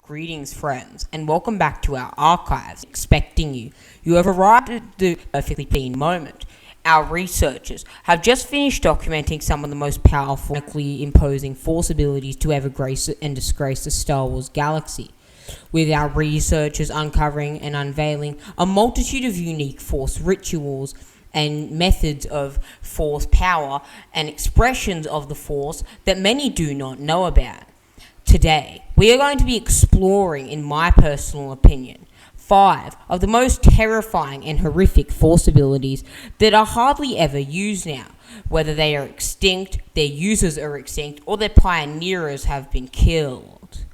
Greetings, friends, and welcome back to our archives, expecting you. You have arrived at the perfectly planned moment. Our researchers have just finished documenting some of the most powerful, imposing force abilities to ever grace and disgrace the Star Wars galaxy, with our researchers uncovering and unveiling a multitude of unique force rituals and methods of force power and expressions of the force that many do not know about. Today, we are going to be exploring, in my personal opinion, 5 of the most terrifying and horrific force abilities that are hardly ever used now. Whether they are extinct, their users are extinct, or their pioneers have been killed.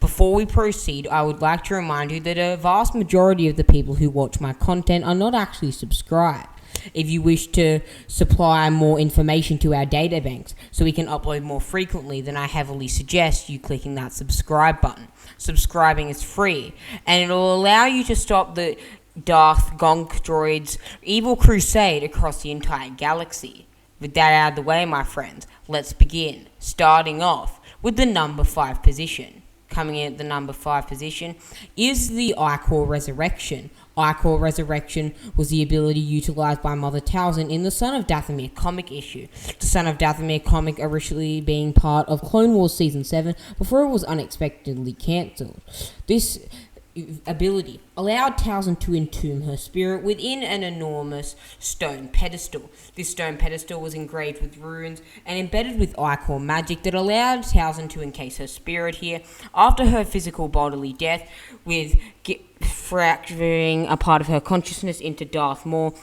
Before we proceed, I would like to remind you that a vast majority of the people who watch my content are not actually subscribed. If you wish to supply more information to our databanks so we can upload more frequently, then I heavily suggest you clicking that subscribe button. Subscribing is free, and it will allow you to stop the Darth Gonk droid's evil crusade across the entire galaxy. With that out of the way, my friends, let's begin. Starting off with the number 5 position. Coming in at the number 5 position is the Ichor Resurrection. Ichor Resurrection was the ability utilized by Mother Talzin in the Son of Dathomir comic issue. The Son of Dathomir comic originally being part of Clone Wars Season 7 before it was unexpectedly cancelled. This ability allowed Talzin to entomb her spirit within an enormous stone pedestal. This stone pedestal was engraved with runes and embedded with Ichor magic that allowed Talzin to encase her spirit here after her physical bodily death, with fracturing a part of her consciousness into Darth Maul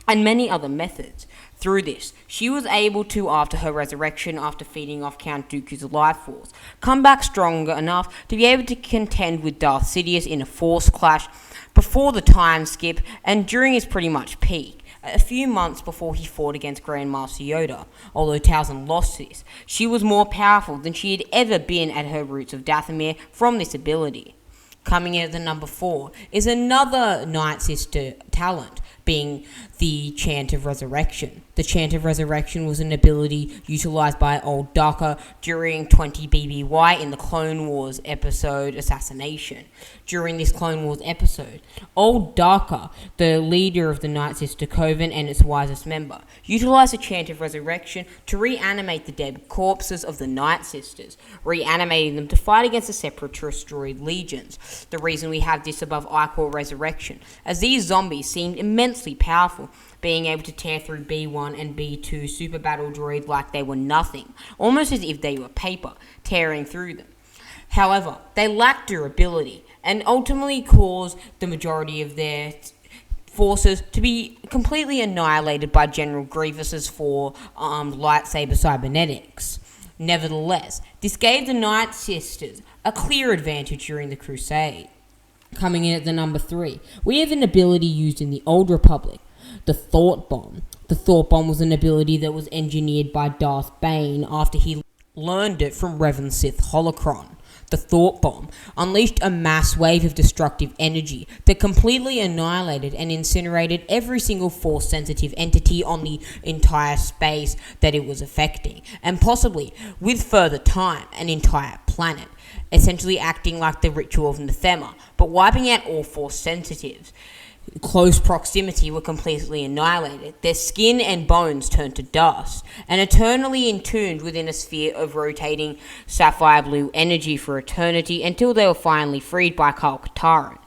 and many other methods. Through this, she was able to, after her resurrection, after feeding off Count Dooku's life force, come back stronger enough to be able to contend with Darth Sidious in a force clash before the time skip and during his pretty much peak, a few months before he fought against Grandmaster Yoda. Although Talzin lost this, she was more powerful than she had ever been at her roots of Dathomir from this ability. Coming in at the number 4 is another Night Sister talent, being the Chant of Resurrection. The Chant of Resurrection was an ability utilized by Old Daka during 20 BBY in the Clone Wars episode Assassination. During this Clone Wars episode, Old Daka, the leader of the Night Sister Coven and its wisest member, utilized the Chant of Resurrection to reanimate the dead corpses of the Night Sisters, reanimating them to fight against the Separatist droid legions. The reason we have this above Ichor Resurrection, as these zombies seemed immensely powerful, being able to tear through B1 and B2 super battle droids like they were nothing, almost as if they were paper, tearing through them. However, they lacked durability and ultimately caused the majority of their forces to be completely annihilated by General Grievous's 4 armed lightsaber cybernetics. Nevertheless, this gave the Night Sisters a clear advantage during the Crusade. Coming in at the number 3, we have an ability used in the Old Republic, the Thought Bomb. The Thought Bomb was an ability that was engineered by Darth Bane after he learned it from Revan Sith Holocron. The Thought Bomb unleashed a mass wave of destructive energy that completely annihilated and incinerated every single force-sensitive entity on the entire space that it was affecting, and possibly, with further time, an entire planet, essentially acting like the ritual of Nathema, but wiping out all force-sensitives. Close proximity were completely annihilated, their skin and bones turned to dust, and eternally entombed within a sphere of rotating sapphire blue energy for eternity until they were finally freed by Kyle Katarn.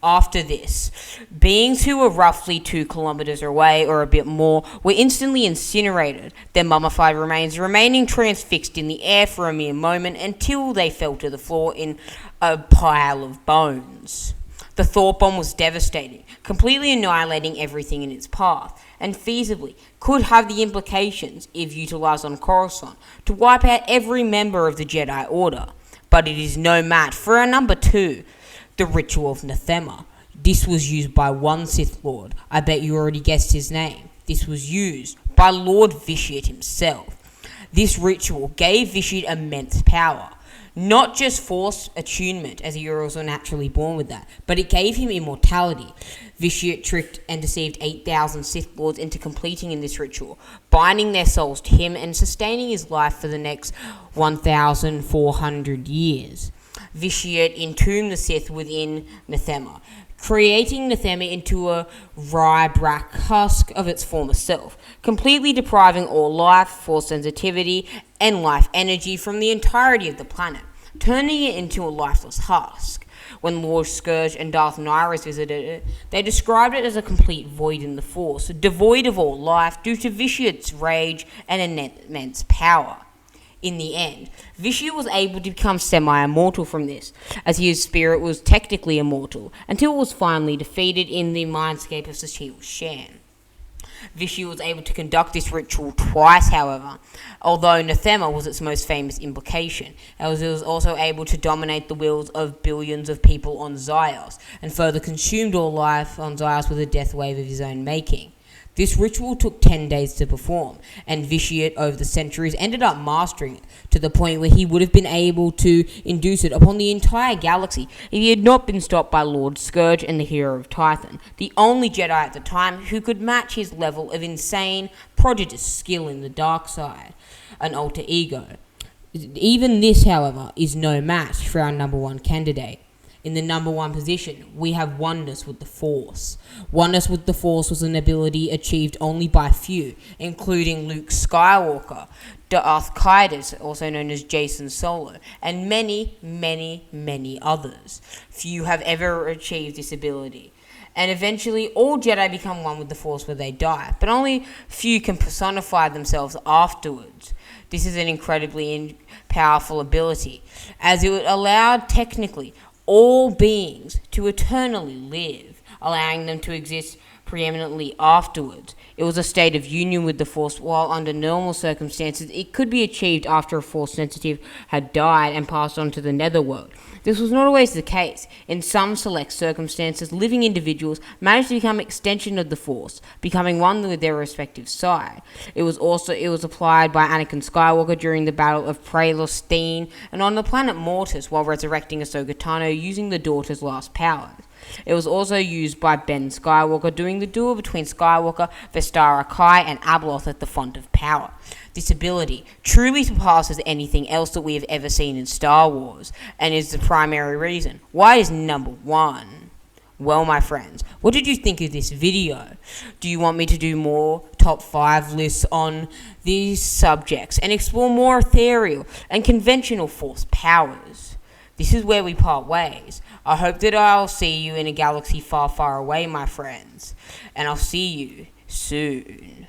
After this, beings who were roughly 2 kilometers away or a bit more were instantly incinerated, their mummified remains remaining transfixed in the air for a mere moment until they fell to the floor in a pile of bones. The Thought Bomb was devastating, completely annihilating everything in its path, and feasibly could have the implications, if utilized on Coruscant, to wipe out every member of the Jedi Order. But it is no match for our number 2, the Ritual of Nathema. This was used by one Sith Lord. I bet you already guessed his name. This was used by Lord Vitiate himself. This ritual gave Vitiate immense power. Not just force attunement, as he was naturally born with that, but it gave him immortality. Vitiate tricked and deceived 8,000 Sith Lords into completing in this ritual, binding their souls to him and sustaining his life for the next 1,400 years. Vitiate entombed the Sith within Nathema, creating Nathema into a rye-black husk of its former self, completely depriving all life, force sensitivity, and life energy from the entirety of the planet, turning it into a lifeless husk. When Lord Scourge and Darth Nihilus visited it, they described it as a complete void in the Force, devoid of all life due to Vitiate's rage and immense power. In the end, Vitiate was able to become semi-immortal from this, as his spirit was technically immortal, until it was finally defeated in the mindscape of Sachiel Shan. Vitiate was able to conduct this ritual twice, however, although Nathema was its most famous implication, as it was also able to dominate the wills of billions of people on Zyos, and further consumed all life on Zyos with a death wave of his own making. This ritual took 10 days to perform, and Vitiate over the centuries ended up mastering it, to the point where he would have been able to induce it upon the entire galaxy if he had not been stopped by Lord Scourge and the Hero of Tython, the only Jedi at the time who could match his level of insane, prodigious skill in the dark side, an alter ego. Even this, however, is no match for our number one candidate. In the number one position, we have Oneness with the Force. Oneness with the Force was an ability achieved only by few, including Luke Skywalker, Darth Caedus, also known as Jacen Solo, and many, many, many others. Few have ever achieved this ability. And eventually, all Jedi become one with the Force where they die, but only few can personify themselves afterwards. This is an incredibly powerful ability, as it would allow, technically, all beings to eternally live, allowing them to exist preeminently afterwards. It was a state of union with the Force, while under normal circumstances it could be achieved after a Force sensitive had died and passed on to the netherworld. This was not always the case. In some select circumstances, living individuals managed to become extension of the Force, becoming one with their respective side. It was applied by Anakin Skywalker during the Battle of Pralostine and on the planet Mortis while resurrecting Ahsoka Tano using the daughter's last powers. It was also used by Ben Skywalker during the duel between Skywalker, Vestara Kai, and Abeloth at the Font of Power. This ability truly surpasses anything else that we have ever seen in Star Wars, and is the primary reason why it is number one. Well, my friends, what did you think of this video? Do you want me to do more top 5 lists on these subjects and explore more ethereal and conventional Force powers? This is where we part ways. I hope that I'll see you in a galaxy far, far away, my friends. And I'll see you soon.